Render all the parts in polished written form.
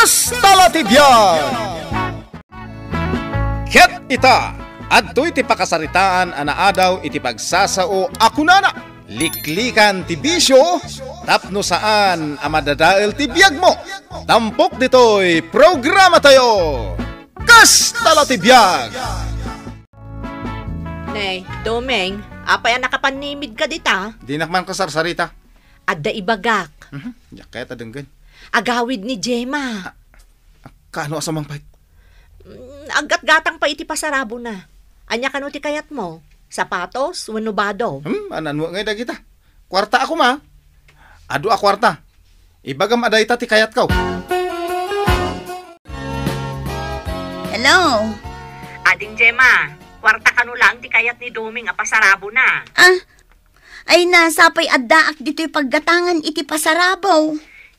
Kastalatibyan! Ket ita, adto'y ti pakasaritaan anaadaw iti pagsasao akunana. Liklikan ti bisyo, tapno saan amadadael ti biyag mo. Tampok dito'y programa tayo. Kastalatibyan! Nay, Domeng, apay nakapanimid ka dita? Di nakman kasarsarita. Adda ibagak. Yaketa denggan. Agawid ni Gemma. Kano asamang pait? Aggat-gatang pa iti pasarabo na. Anya kano ti kayat mo? Sapatos, wenubado. Anan mo ngay dagita. Kwarta ako ma. Adu a kwarta. Ibagam adayta ti kayat kaw. Hello? Ading Gemma, kwarta kano lang ti kayat ni Doming a pasarabo na. Ay nasapay addaak dito'y paggatangan iti pasarabaw.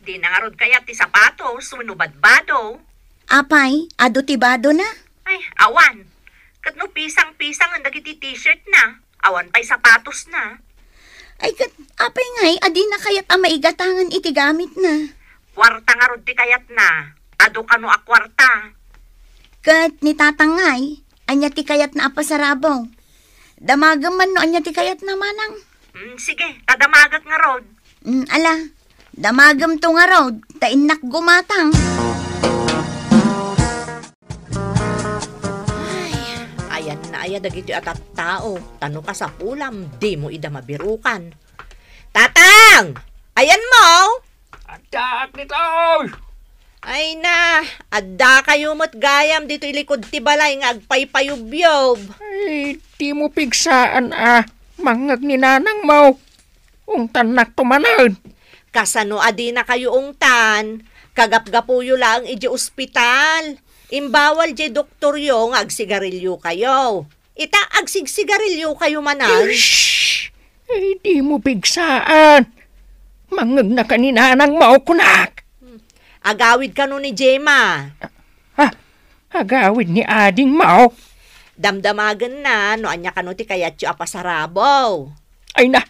Di nangarod kayat ti sapatos, wenubadbado. Apay, ado tibado na? Ay, awan. Katno pisang-pisang ang dagiti t-shirt na. Awan pa'y sapatos na. Ay apay ngay, adi na kayat ang maigatangan iti gamit na. Kwarta nga rod ti kayat na. Ado kano a kwarta. Kat ni tatangay, anya ti kayat na apasarabaw. Damagam man no anya ti kayat na manang. Sige, tadamagak nga rod. Ala, damagam to nga rod, tainak gumatang. Ayan na aya dagiti atat tao. Tano ka sa pulam, di mo ida mabirukan. Tatang! Ayan mo! Adda nito! Ay na, adda kayo mo't gayam dito ilikod ti balay nga agpaypayubyob. Ay, di mo pigsaan mangag ni nanang mo. Ungtan nak tumanan. Kasano adi na kayo ungtan, kagapgapuyo lang iji ospital. Imbawal di doktor yung agsigarilyo kayo. Ita agsigsigarilyo kayo manan. Shhh! Ay, di mo pigsaan. Mangag na ka ni nanang mo kunak. Agawid ka no ni Gemma. Agawid ni ading mo. Damdamagan na, no anya ka no ti kayatyo apasarabaw. Ay na,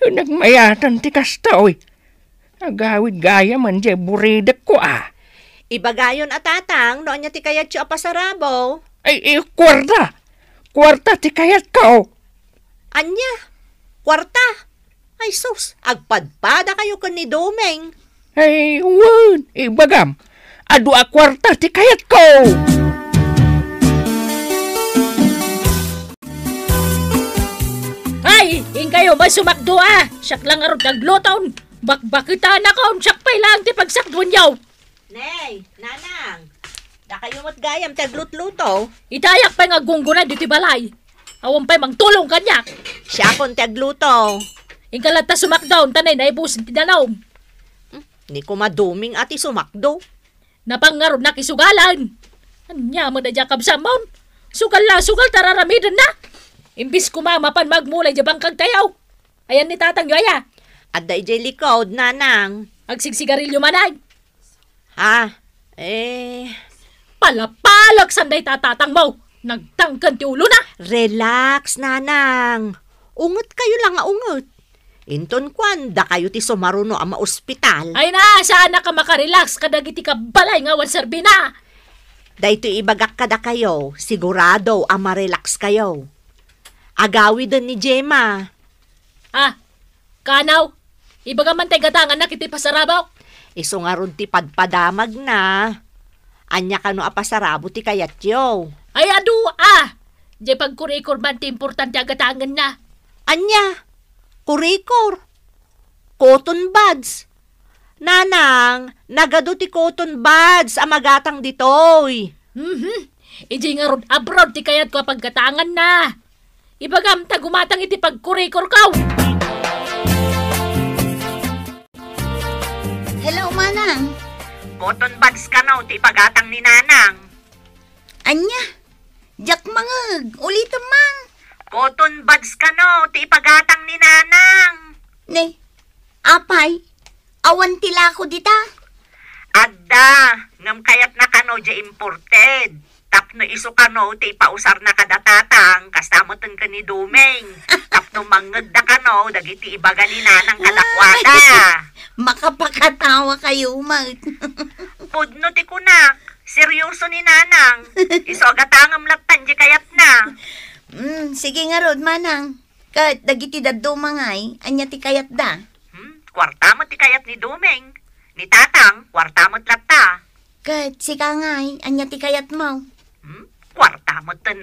nagmayatan ti kastoy. Agawid gaya man di buridak ko Ibagayon atatang, no anya ti kayatyo apasarabaw. Ay, kwarta. Kwarta ti kayat ko. Anya? Kwarta? Ay sus, agpadpada kayo kan ni Domeng. Ay, wan, ibagam. Adu a kwarta ti kayat ko. Ay, kayo ba sumakdo Siyak lang arod nagluton. Bakbakitan ako, siyak pa'y lang ti pagsakdon yaw. Nay, nanang, da kayo mo't gayam taglut-luto. Itayak pa'y nga gunggunan dito balay. Awan pa'y magtulong kanyak. Siya kon tagluto. Inkalata sumakdaon, tanay na ibusin ti danaw. Ni ko maduming ati sumakdo. Napangarod na kisugalan. Anya mo na jakab sa maun. Sugal tararamidan na. Imbis kumamapan magmulay jabang kag tayaw. Ayan ni tatang yoya. Adda ijay likod, nanang. Agsigsigarilyo manay. Palapalag sanday tatatang mo. Nagtangkan ti ulo na. Relax, nanang. Ungot kayo lang ungot. Inton kwan, da kayo ti sumaruno ama ospital. Ay na, sana ka makarelax kadagiti ka balay nga wan serbina. Dahito ibagak kada kayo, sigurado ama relax kayo. Agawi din ni Gemma. Kanaw, ibaga man tayo gatangan na kiti pasarabaw. Iso nga ron ti padpadamag na. Anya ka no apasarabo ti kayatyo. Ay adu, di pagkurikor man ti importante agatangan na. Anya? Kurikor? Cotton buds? Nanang, nagado ti cotton buds amagatang ditoy. Iji nga ron abroad ti kayat ko paggatangan na. Ibagam tagumatang iti pagkurikor kaw. Hello, manang. Cotton buds ka no, ti pagatang ni nanang. Anya? Jak mangag, ulitin man. Cotton buds ka no, ti pagatang ni nanang. Ne, apay, awan tila ko dita. Adda, ngam kayat na kano di imported. Tapno iso ka no, ti pausar na kadatatang, kastamotan ka ni Dumeng. Tapno mangad na ka no, dagiti ibaga ni nanang kadakwada. Makapakatawa kayo, Mat. Pudno ti kunak, seryoso ni nanang. Iso agatangam latan di kayat na. Sige nga rod, manang. Kat, dagiti daddo mangay, anya ti kayat da. Kwarta mo ti kayat ni Dumeng. Ni tatang, kwarta mo't lata. Kat, sika ngay, anya ti kayat mo. Kwarta mo't tan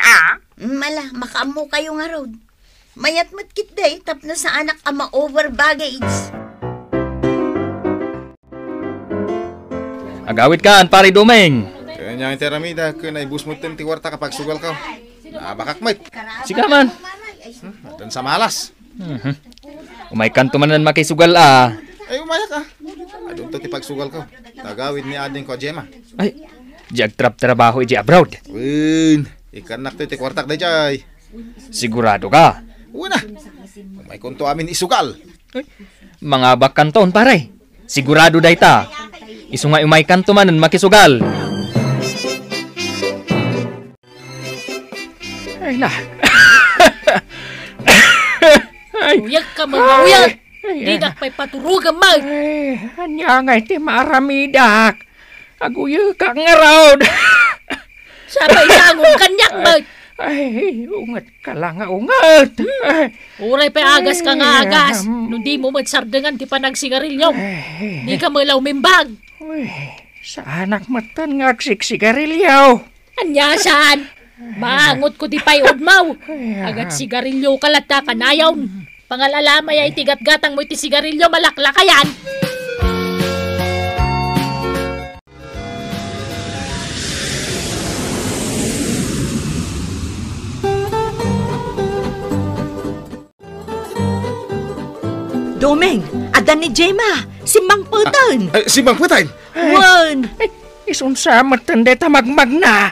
Mala, makaamu kayo nga rod. Mayat mo't kitday, tapno sa anak ama over baggage. Agawit ka, pare Dumeng. Kaya niya yung teramida, kaya naibus mo ti kwarta kapag sugal ka. Bakak mait. Sika man. Dan sa malas. Umay kanto man makisugal ah. Ay, umayak ah. Adun to ti pagsugal ko. Tagawid ni ading ko, Gemma. Ay, jag trabaho iji abroad. Win, ikan nak to ti kwartak day jay. Sigurado ka. Una, may kunto amin isugal. Mga bakanton pare. Sigurado day ta. Isu nga umay kanto man makisugal. Ay na. Uyag ka mga uyag. Di na pa'y paturugan, Mag. Ay, anya nga iti maramidak. Aguyo ka nga raw. Sabay sangon kanyak, Mag. Ay, ungat ka lang nga ungat. Uray pa agas ka nga agas. Nung di mo magsardangan ti panagsigarilyo. Di ka malaw mimbag. Uy, sa anak matan nga agsiksigarilyaw. Anya saan? Maangot ko di pa'y udmaw. Agat sigarilyo kalata kanayaw. Pangalalama ay tigat-gatang mo iti sigarilyo malaklakayan. Dumeng, adan ni Gemma, si Mang Putan. Si Mang Putan. Wan, Isun sa matan deta magmag na.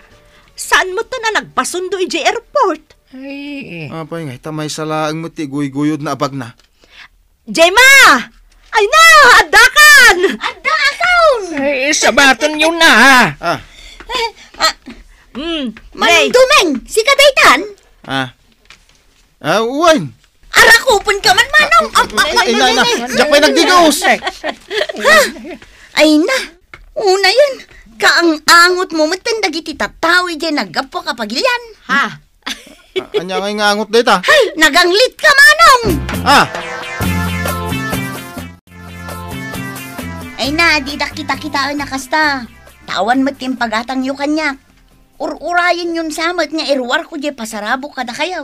saan mo to na nagpasundo iji airport? Ay, Apay nga, tamay salaang mo ti guy-guyod na abag na. Gemma! Ay na, adakan! Ada akaw! ay sabaton yun na. Ah, Ray, Manang Dumeng, si kadaytan? uwan. Arakupon ka man, manong. Ay na, Diyak pa'y nagdigos. Ay na, una yun. Kaang-angot mo matandagiti tatawi dyan nagapo kapag ilyan. ha? Anya ngay ngangot dita. Ay, naganglit ka, manong. Ay na, di da kita-kitaan na kasta. Tawan mo't yung pagatang yu kanyak. Ur-urayan yun samot nga irwar ko di pasarabo kada kayaw.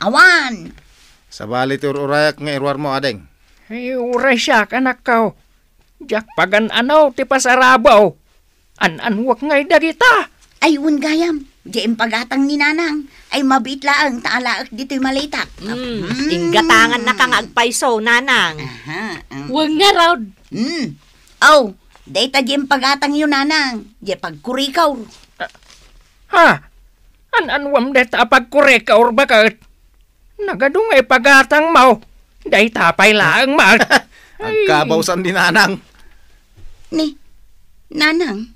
Awan. Sa bali ti urayak nga irwar mo, adeng. Ay, uray siya anak ko. Jak pagan ano, ti pasarabaw. An-anwak ngay dagita. Ay, gayam. Di yung pagatang ni nanang. Ay, mabit laang taalaak dito'y malitak. Inggatangan na kang agpaiso, nanang. Huwag nga raw. Oh, data di yung pagatang yun nanang. Di pagkurikaw. Ha? An-anwam deta pagkurek ka or bakit? Nagadungay pagatang mo. Day tapay laang ma. Ang kabawsan din nanang. Ni, nanang.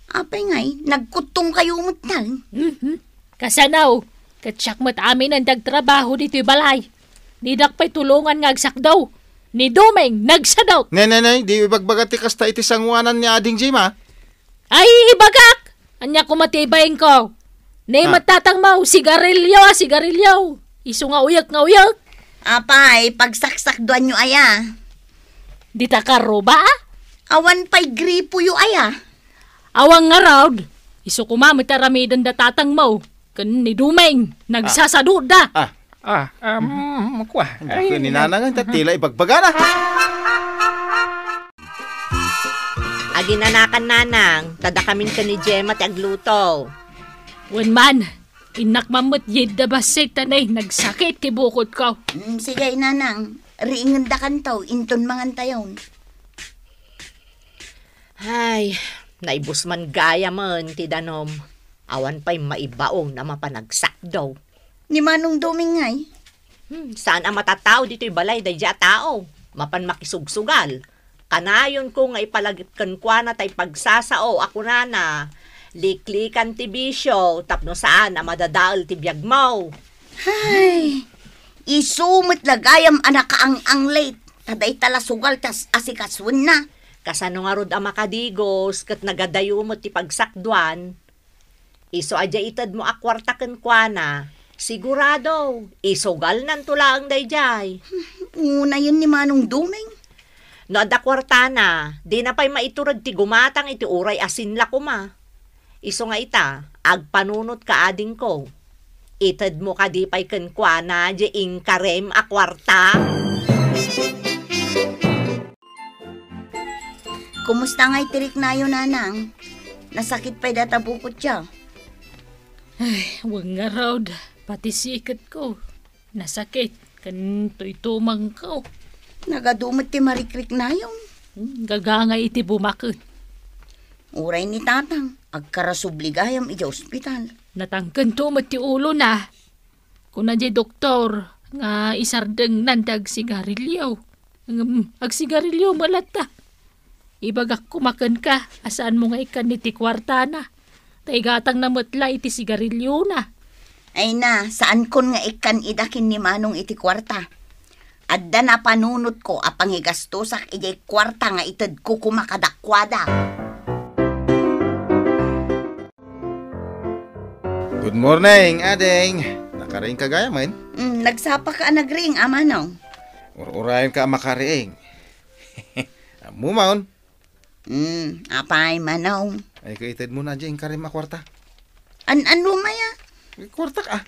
Apay ngay, nagkutong kayo mutal. Kasanaw, katsak mat amin ang dagtrabaho dito'y balay. Nidak pa'y tulungan nga agsakdaw. Ni Dumeng, nagsadaw. Ne, di ibagbagati kasta iti sangwanan ni ading Gemma. Ay, ibagak! Anya ko matibayin ko. Ni matatang mau, sigarilyo. Isu nga uyak. Apay, pagsaksak doan nyo aya. Di ta karo ba? Awan pa'y gripo yu aya. Awang nga raw. Isu kumamit aramidan da tatang mau. Kan ni Dumeng, nagsasadod da. Kwa. Ako ni nanang ang tatila ibagbagana. Aginanakan nanang, tadakamin ka ni Gemma ti agluto. Wan man, inak mamut yid da basit tanay, nagsakit kay bukod ko. Sige, nanang. Riingan da kantaw, inton mangan tayon. Ay, naibus man gaya man ti danom. Awan pa'y maibaong na mapanagsak daw. Ni Manong Dumeng ngay. Saan ang matatao dito'y balay dayja tao? Mapan makisugsugal. Kanayon ko nga ipalagitkan kwa na tay pagsasao ako na. Liklikan ti bisyo, tapno saan ang madadaal ti biyag mo. Ay, isumit lagayam anak ang late. Taday tala sugal tas asikaswan na. Kasano nga rod ang makadigos, kat nagadayo mo ti pagsakduan. Iso adya itad mo akwarta kenkwana. Sigurado, isugal nan tulaang dayjay. Una yun ni Manong Dumeng. No adda kwarta na, di na pa'y maiturad ti gumatang iti uray asin la kuma. Iso nga ita, agpanunot ka ading ko. Itad mo ka di pa'y kenkwana, di ingkarem akwarta. Kumusta nga itirik na yun, nanang? Nasakit pa'y databukot siya. Ay, wag nga raw. Pati sikat ko. Nasakit. Kanto'y tumang ko. Nagadumot ti marikrik na yun. Gagangay iti bumakot. Uray ni tatang, agkarasubligayam iti ospital. Natangkan tumot ti ulo na. Kung di doktor, nga isardeng nandag sigarilyo. Agsigarilyo malata. Ibagak kumakan ka, asaan mo nga ikan iti kwarta na. Taigatang namutla iti sigarilyo na. Ay na, saan kon nga ikan idakin ni Manong iti kwarta? Adda na panunot ko apang igastosak iti kwarta nga itad ko kumakadakwada. Good morning, ading. Nakaraing ka gaya man? Nagsapa ka nagring, Manong. Urayan ka makariing. Mumaon. Apay, Manong. Ay kaitid mo na dyan karim akwarta. Ano maya? Kwarta ka.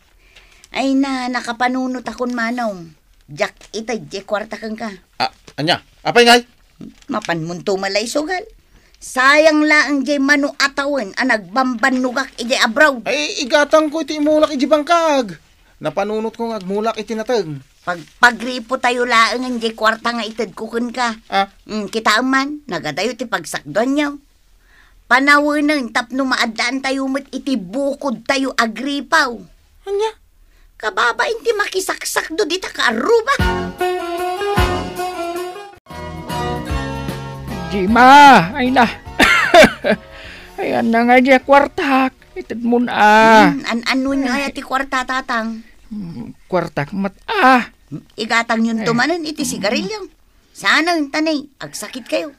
Ay na, nakapanunot akon, Manong. Jak itay, di kwarta kang ka. Anya? Apay ngay? Mapanmunto malay sugal. Sayang laang jay manu atawin ang nagbambanugak iti abraw. Ay, igatang ko iti imulak iti bangkag. Napanunot ko nga agmulak iti natag. Pagripo tayo laang ang jay kwarta nga itad kukun ka. Kita man, nagadayo ti pagsakdoan niyo. Panawanan tapno maadaan tayo met iti bukod tayo agripaw. Anya? Kababa inti makisaksak do dita ka aruba. Jima, ay na. Ayan na nga diya kwartak. Itad mo na. Ano nga ti kwarta tatang? Kwartak mat Igatang yun tumanan iti sigarilyo. Sana ang tanay, agsakit kayo.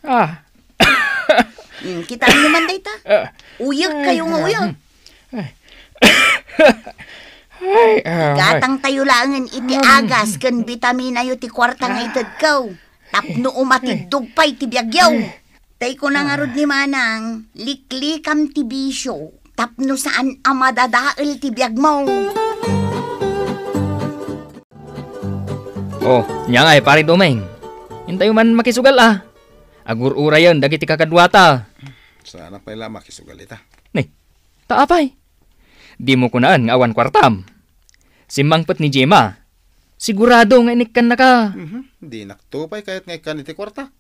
Kita naman dayta. Uyag kayo nga uyag. Igatang tayo langan iti agas kan vitamina yo ti kwarta nga itad kaw. Tapno umatidog pa'y ti biyagyaw. Tay ko na nga rod ni Manang, liklikam ti bisyo. Tapno saan ang madadaal ti biyag mo. Oh, nya nga pare Domeng. Hintayo man makisugal Agur-ura yon dagiti kakadwata. Sana pala makisugal ita. Ni, taapay. Di mo kunaan nga awan kwartam. Simangpet ni Jema. Sigurado nga inikan na ka. Di naktupay kahit ngay kan iti kwarta.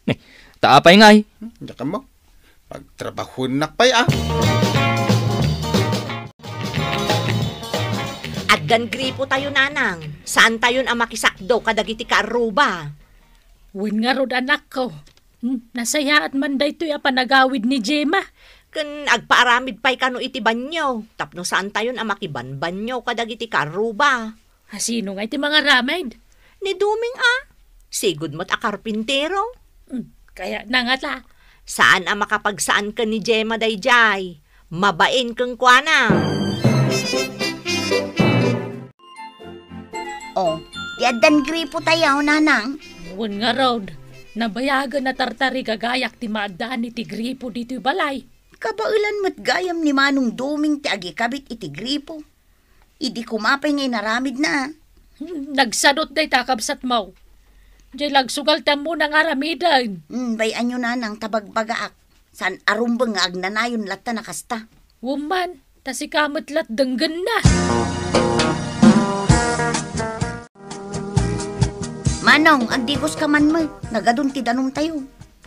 Ni, taapay ngay. Diyan mo. Pagtrabahon nakpay Aggan gripo tayo, nanang. Saan tayo ang makisakdo kadagiti ka aruba? Win nga rod anak ko. Nasayaat man da ito'y panagawid ni Jema. Kun agpaaramid pa'y kano iti banyo. Tapno saan tayo ang makibanbanyo kadagiti ka aruba? Sino nga iti mga ramid? Ni Duming Sigud mo't akarpintero. Kaya nangata. Saan ang makapagsaan ka ni Jema dayjay? Mabain kang kwana. Diadan gripo tayo, nanang. Wun nga road. Nabayagan na tartari gagayak ti maadaan iti gripo dito'y balay. Kabailan mo't gayam ni Manong Duming ti agikabit iti gripo. Idi kumapay ngay naramid na. Nagsadot day takabsat mo. Diyay lagsugal tamo ng aramidan. Bayan nyo nanang tabagbagaak. San arumbang nga agnanayon latta nakasta. Woman, tasikamat lat denggan na. Manong, agdigos ka man mo. Nagadun ti danong tayo.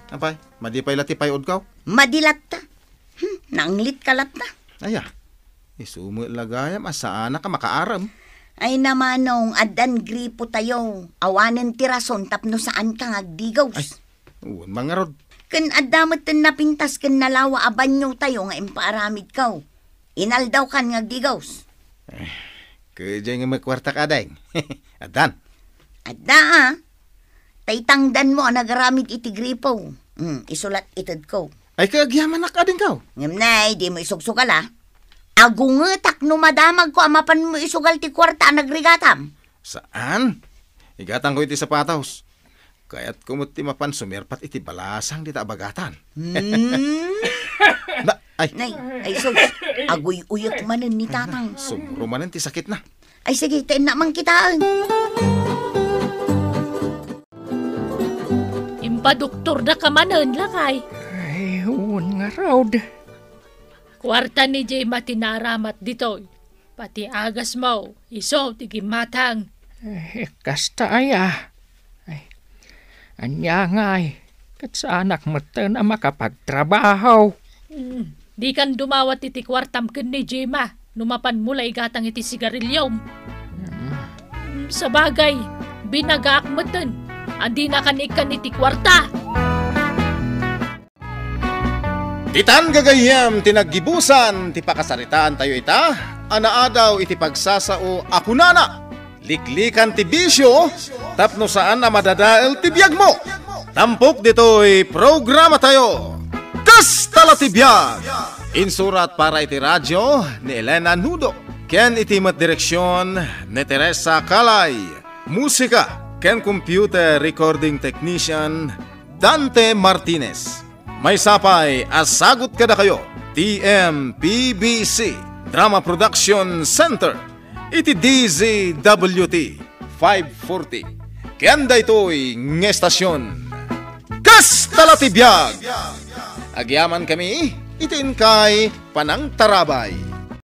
Apay, madipay lati payod ka. Madilat ta. Nanglit ka lat na. Aya, isumo lagayam asaan ka makaaram. Ay na Manong, adan gripo tayo. Awanen ti rason tapno saan ka ngagdigaws. Ay, mga rod. Kan adamot ten napintas kan nalawa abanyo tayo nga impaaramid kaw. Inaldaw kan nga gigaws. Kaya nga magkwarta ka, deng. Adan. Adda taytangdan mo ang nagaramid iti gripo. Isulat itad ko. Ay kaagyaman na ka din kaw. Ngamnay, di mo isugsugala. Agungetak no madamag ko amapan mo isugal ti kwarta nagrigatam. Saan? Igatang ko iti sapatos. Kaya't kumot ti mapan sumirpat iti balasang di tabagatan. Nay, ay sus, agoy uyot manen ni tatang. Sumuro manen ti sakit na. Ay sige, tain na mang kitaan. Impa doktor da kamanan lakay. Ay, uwan nga raw. Kwarta ni Jema tinaramat dito. Pati agas mo, iso, tigimatang. Kasta ay Ay, anya nga ay. Kat sa anak mo na makapagtrabaho. Di kan dumawat iti kwartam ken ni Jema. Numapan mula igatang iti sigarilyom. Sa bagay, binagaakmatan. Andi na kanikan iti kwarta. Titan gagayam tinaggibusan ti pakasaritaan tayo ita. Anaadaw iti pagsasao akunana. Liklikan ti bisyo tapno saan na madadael ti biyag mo. Tampok dito'y programa tayo. Kastala ti biyag! Insurat para iti radyo ni Elena Nudo. Ken iti direksyon ni Teresa Calay. Musika ken computer recording technician Dante Martinez. May sapay asagot kada kayo. TMPBC Drama Production Center. Iti DZWT 540. Kanda ito'y ngestasyon. Kastala ti biyag! Agyaman kami, itin kay Panang Tarabay.